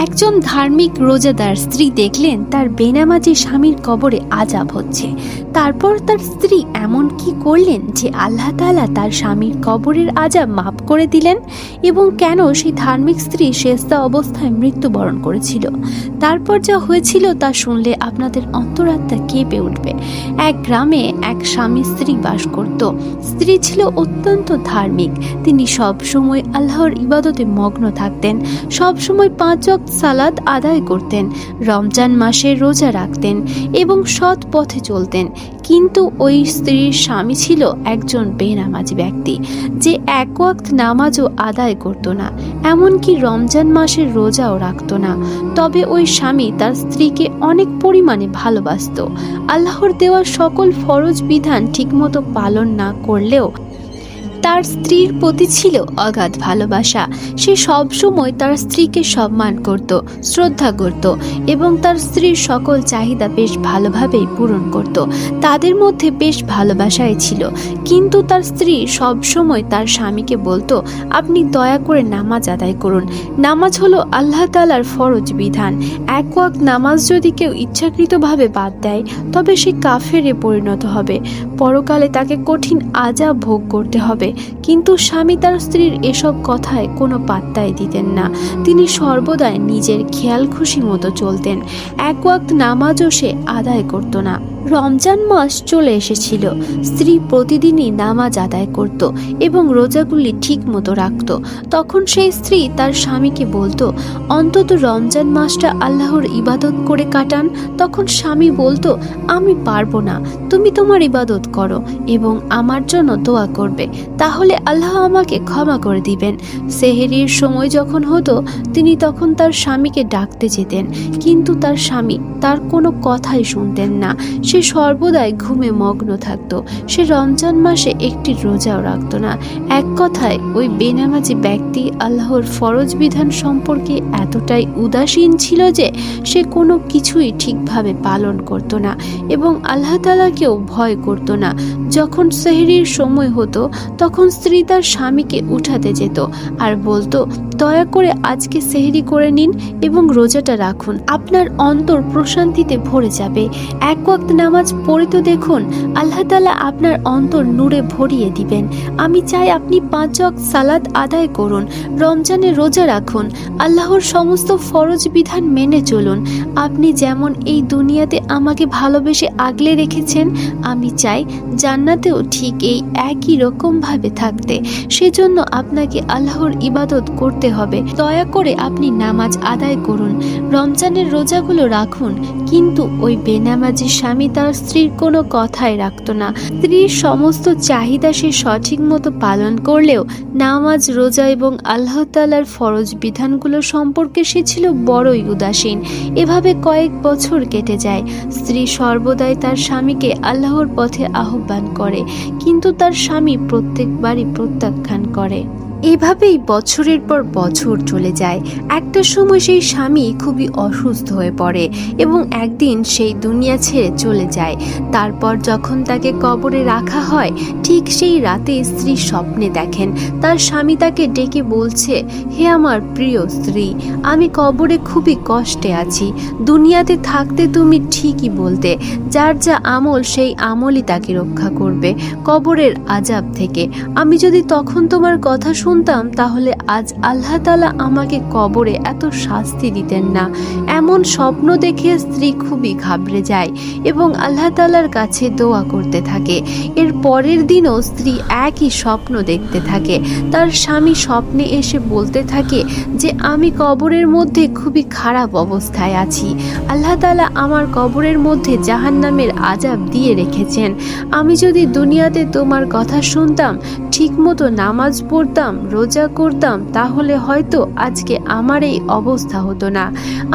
একজন ধার্মিক রোজাদার স্ত্রী দেখলেন তার বেনামাজি স্বামীর কবরে আযাব হচ্ছে। তারপর তার স্ত্রী এমন কি করলেন যে আল্লাহ তাআলা তার স্বামীর কবরের আযাব মাফ করে দিলেন, এবং কেন সেই ধার্মিক স্ত্রী সেজদা অবস্থায় মৃত্যুবরণ করেছিল। তারপর যা হয়েছিল তা শুনলে আপনাদের অন্তরাত্মা কেঁপে উঠবে। এক গ্রামে এক স্বামী স্ত্রী বাস করত। স্ত্রী ছিল অত্যন্ত ধার্মিক। তিনি সব সময় আল্লাহর ইবাদতে মগ্ন থাকতেন, সব সময় 5 ওয়াক্ত সালাত আদায় করতেন, রমজান মাসে রোজা রাখতেন এবং সৎ পথে চলতেন। কিন্তু ওই স্ত্রীর স্বামী ছিল একজন বেনামাজি ব্যক্তি, যে 1 ওয়াক্ত নামাজও আদায় করত না, এমনকি রমজান মাসের রোজাও রাখত না। তবে ওই স্বামী তার স্ত্রীকে অনেক পরিমাণে ভালোবাসত। আল্লাহর দেওয়া সকল ফরজ বিধান ঠিকমতো পালন না করলেও তার স্ত্রীর প্রতি ছিল অগাধ ভালোবাসা। সে সব সময় তার স্ত্রীকে সম্মান করত, শ্রদ্ধা করত এবং তার স্ত্রীর সকল চাহিদা বেশ ভালোভাবেই পূরণ করত। তাদের মধ্যে বেশ ভালোবাসাই ছিল। কিন্তু তার স্ত্রী সব সময় তার স্বামীকে বলতো, আপনি দয়া করে নামাজ আদায় করুন। নামাজ হলো আল্লাহ তাআলার ফরজ বিধান। 1 ওয়াক্ত নামাজ যদি কেউ ইচ্ছাকৃতভাবে বাদ দেয় তবে সে কাফেরে পরিণত হবে, পরকালে তাকে কঠিন আযাব ভোগ করতে হবে। কিন্তু স্বামী তার স্ত্রীর এসব কথায় কোনো পাত্তাই দিতেন না। তিনি সর্বদাই নিজের খেয়াল খুশি মতো চলতেন। 1 ওয়াক্ত নামাজও সে আদায় করত না। রমজান মাস চলে এসেছিল। স্ত্রী প্রতিদিনই নামাজ আদায় করত এবং রোজাগুলি ঠিক মতো রাখত। তখন সেই স্ত্রী তার স্বামীকে বলতো, অন্তত রমজান মাসটা আল্লাহর ইবাদত করে কাটান। তখন স্বামী বলতো, আমি পারবো না, তুমি তোমার ইবাদত করো এবং আমার জন্য দোয়া করবে, তাহলে আল্লাহ আমাকে ক্ষমা করে দিবেন। সেহরির সময় যখন হতো তিনি তখন তার স্বামীকে ডাকতে যেতেন, কিন্তু তার স্বামী তার কোনো কথাই শুনতেন না। সে সর্বদাই ঘুমে মগ্ন থাকত। সে রমজান মাসে একটি রোজাও রাখত না। এক কথায় ওই বেনামাজি ব্যক্তি আল্লাহর ফরজ বিধান সম্পর্কে এতটাই উদাসীন ছিল যে সে কোনো কিছুই ঠিকভাবে পালন করত না এবং আল্লাহ তাআলাকেও ভয় করত না। যখন সেহরির সময় হতো তখন স্ত্রী তার স্বামীকে উঠাতে যেত আর বলতো, দয়া করে আজকে সেহরি করে নিন এবং রোজাটা রাখুন, আপনার অন্তর প্রশান্তিতে ভরে যাবে। 1 ওয়াক্ত নামাজ পড়ে তো দেখুন, আল্লাহ তাআলা আপনার অন্তর নূরে ভরিয়ে দিবেন। আমি চাই আপনি 5 ওয়াক্ত সালাত আদায় করুন, রমজানে রোজা রাখুন, আল্লাহর সমস্ত ফরজ বিধান মেনে চলুন। আপনি যেমন এই দুনিয়াতে আমাকে ভালোবেসে আগলে রেখেছেন, আমি চাই জান্নাতেও ঠিক এই একই রকম ভাবে থাকতে। সেজন্য আপনাকে আল্লাহর ইবাদত করতে হবে। দয়া করে আপনি নামাজ আদায় করুন, রমজানের রোজাগুলো রাখুন। কিন্তু ওই বেনামাজি স্বামী তার স্ত্রীর কোনো কথাই রাখত না। স্ত্রীর সমস্ত চাহিদা সে সঠিক মতো পালন করলেও নামাজ, রোজা এবং আল্লাহ তাআলার ফরজ বিধানগুলো সম্পর্কে সে ছিল বড়ই উদাসীন। এভাবে কয়েক বছর কেটে যায়। স্ত্রী সর্বদাই তার স্বামীকে আল্লাহর পথে আহ্বান করে, কিন্তু তার স্বামী প্রত্যেকবারই প্রত্যাখ্যান করে। এভাবেই বছরের পর বছর চলে যায়। একটা সময় সেই স্বামী খুবই অসুস্থ হয়ে পড়ে এবং একদিন সেই দুনিয়া ছেড়ে চলে যায়। তারপর যখন তাকে কবরে রাখা হয়, ঠিক সেই রাতে স্ত্রী স্বপ্নে দেখেন তার স্বামী তাকে ডেকে বলছে, হে আমার প্রিয় স্ত্রী, আমি কবরে খুবই কষ্টে আছি। দুনিয়াতে থাকতে তুমি ঠিকই বলতে, যার যা আমল সেই আমলই তাকে রক্ষা করবে কবরের আযাব থেকে। আমি যদি তখন তোমার কথা শুনতাম তাহলে আজ আল্লাহ তাআলা আমাকে কবরে এত শাস্তি দিতেন না। এমন স্বপ্ন দেখে স্ত্রী খুবই ঘাবড়ে যায় এবং আল্লাহ তাআলার কাছে দোয়া করতে থাকে। এর পরের দিনও স্ত্রী একই স্বপ্ন দেখতে থাকে। তার স্বামী স্বপ্নে এসে বলতে থাকে যে আমি কবরের মধ্যে খুবই খারাপ অবস্থায় আছি। আল্লাহ তাআলা আমার কবরের মধ্যে জাহান্নামের আযাব দিয়ে রেখেছেন। আমি যদি দুনিয়াতে তোমার কথা শুনতাম, ঠিকমতো নামাজ পড়তাম, রোজা করতাম, তাহলে হয়তো আজকে আমার এই অবস্থা হতো না।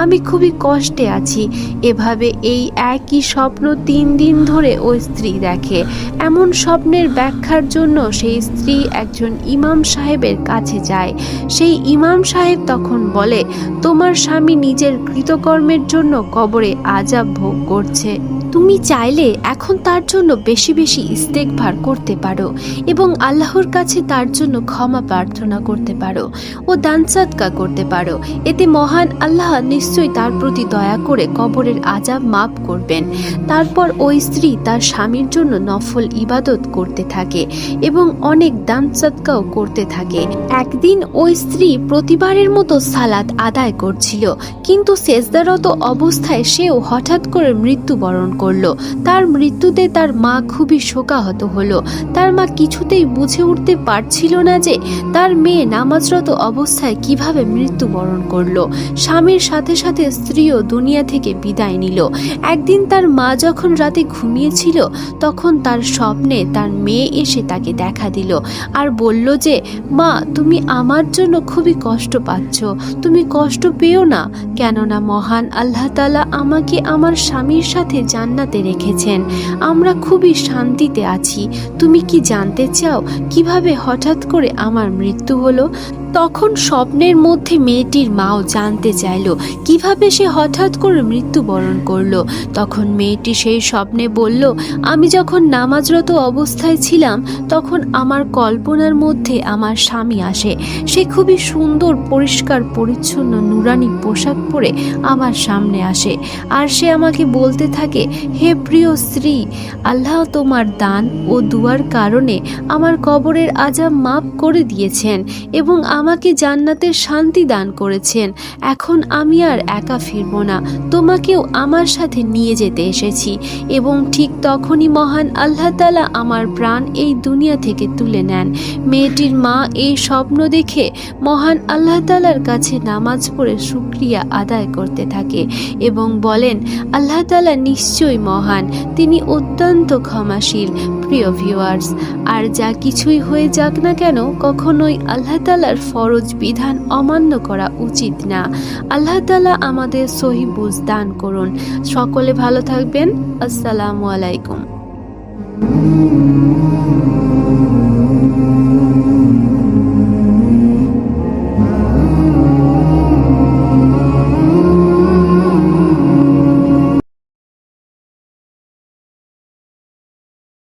আমি খুবই কষ্টে আছি। এভাবে এই একই স্বপ্ন 3 দিন ধরে ওই স্ত্রী দেখে। এমন স্বপ্নের ব্যাখ্যার জন্য সেই স্ত্রী একজন ইমাম সাহেবের কাছে যায়। সেই ইমাম সাহেব তখন বলে, তোমার স্বামী নিজের কৃতকর্মের জন্য কবরে আযাব ভোগ করছে। তুমি চাইলে এখন তার জন্য বেশি বেশি ইস্তেগফার করতে পারো এবং আল্লাহর কাছে তার জন্য ক্ষমা প্রার্থনা করতে পারো ও দান সাদকা করতে পারো। এতে মহান আল্লাহ নিশ্চয়ই তার প্রতি দয়া করে কবরের আযাব মাফ করবেন। তারপর ওই স্ত্রী তার স্বামীর জন্য নফল ইবাদত করতে থাকে এবং অনেক দান সাদকাও করতে থাকে। একদিন ওই স্ত্রী প্রতিবারের মতো সালাত আদায় করছিল, কিন্তু সেজদারত অবস্থায় সেও হঠাৎ করে মৃত্যুবরণ করলো। তার মৃত্যুতে তার মা খুবই শোকাহত হলো। তার মা কিছুতেই বুঝে উঠতে পারছিল না যে তার মেয়ে নামাজরত অবস্থায় কিভাবে মৃত্যুবরণ করলো। স্বামীর সাথে সাথে স্ত্রীও দুনিয়া থেকে বিদায় নিল। একদিন তার মা যখন রাতে ঘুমিয়েছিল, তখন তার স্বপ্নে তার মেয়ে এসে তাকে দেখা দিল আর বলল যে, মা, তুমি আমার জন্য খুবই কষ্ট পাচ্ছ। তুমি কষ্ট পেও না, কেননা মহান আল্লাহ তাআলা আমাকে আমার স্বামীর সাথে জান্নাতে রেখেছেন। আমরা খুবই শান্তিতে আছি। তুমি কি জানতে চাও কিভাবে হঠাৎ করে আমার মৃত্যু হলো? তখন স্বপ্নের মধ্যে মেয়েটির মাও জানতে চাইল কিভাবে সে হঠাৎ করে মৃত্যুবরণ করলো। তখন মেয়েটি সেই স্বপ্নে বলল, আমি যখন নামাজরত অবস্থায় ছিলাম তখন আমার কল্পনার মধ্যে আমার স্বামী আসে। সে খুবই সুন্দর পরিষ্কার পরিচ্ছন্ন নুরানি পোশাক পরে আমার সামনে আসে আর সে আমাকে বলতে থাকে, হে প্রিয় স্ত্রী, আল্লাহ তোমার দান ও দুয়ার কারণে আমার কবরের আযাব মাফ করে দিয়েছেন এবং আমাকে জান্নাতের শান্তি দান করেছেন। এখন আমি আর একা ফিরব না, তোমাকেও আমার সাথে নিয়ে যেতে এসেছি। এবং ঠিক তখনই মহান আল্লাহ তাআলা আমার প্রাণ এই দুনিয়া থেকে তুলে নেন। মেয়েটির মা এই স্বপ্ন দেখে মহান আল্লাহ তাআলার কাছে নামাজ পড়ে শুকরিয়া আদায় করতে থাকে এবং বলেন, আল্লাহ তাআলা নিশ্চয়ই মহান, তিনি অত্যন্ত ক্ষমাশীল। প্রিয় ভিউয়ার্স, আর যা কিছুই হয়ে যাক না কেন, কখনোই আল্লাহ তাআলার ফরজ বিধান অমান্য করা উচিত না। আল্লাহ তাআলা আমাদের সহি বুঝ দান করুন। সকলে ভালো থাকবেন। আসসালামু আলাইকুম।